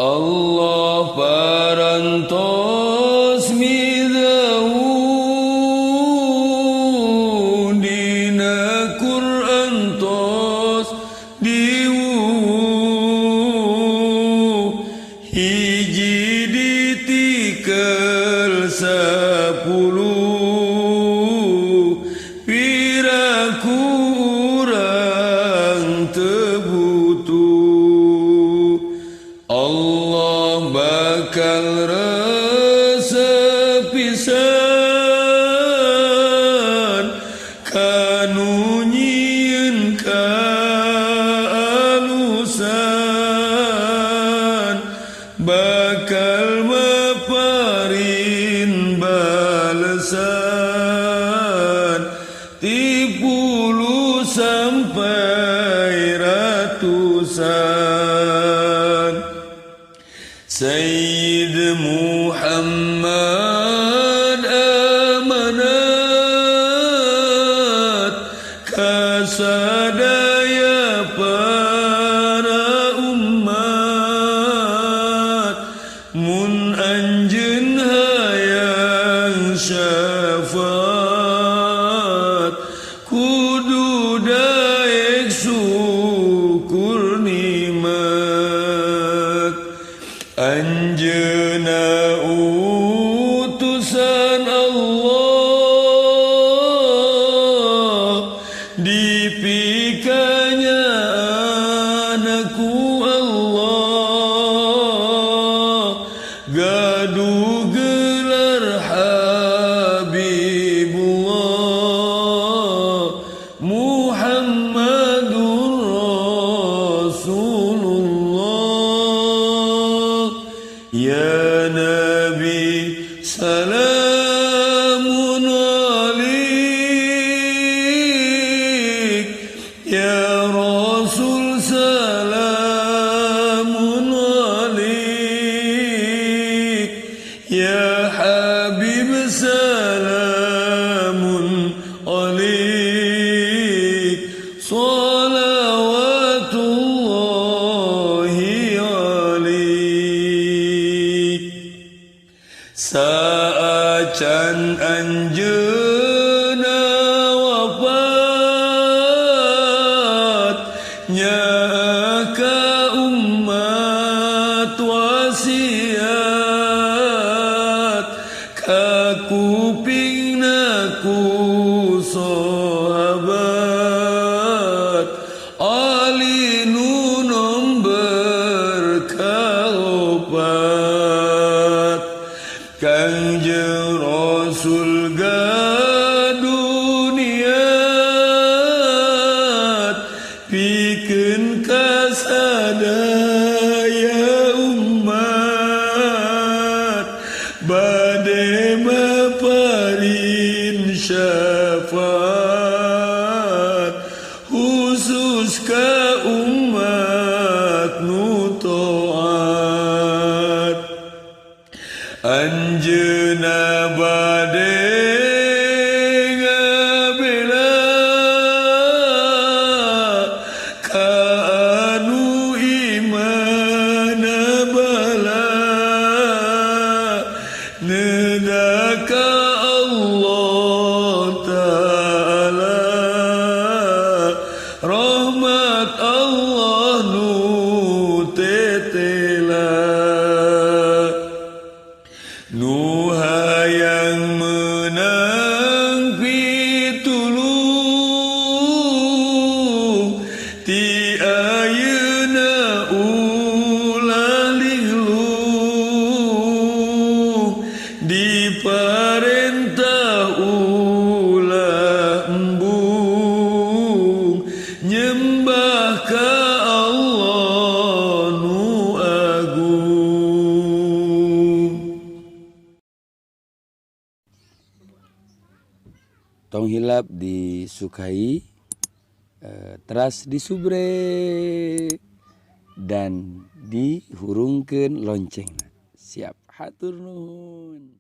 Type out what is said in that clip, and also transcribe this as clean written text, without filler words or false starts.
Allah parantos midau dina Quran tos diwu hiji ditikel 10 piraku urang tebutuh Allah bakal resepisan kanu nyieun ka alusan bakal maparin balesan 30 sampai ratusan Sayyid Muhammad amanat kasadaya para umat mun anjeun hayang syafaat kudu daek syukur nikmat Anjeuna utusan Allah dipikanya anakku Allah gaduh gelar Habibullah Muhammadur Rasulullah Ya Nabi salamun alaik Ya Rasul salamun alaik Ya Habib salamun alaik salawatullahi alaik Saacan anjeuna wafat nyaka umat wasiat ka kupingna ku sahabat Ali nu nomber kaopat Kanjeng Rasul gaduh niat pikeun kasadaya umat bade maparin syafaat khusus ka umat nu taat Anjeuna bade ngabela ka anu imana bala nedaka Allah Ta'ala rahmat Allah nu tetela Nu hayang menang pitulung ti ayeuna ulah linglung diparentah ulah embung nyembah ka Allah nu agung tong hilap disukai teras disubre dan dihurungkeun loncengna siap hatur nuhun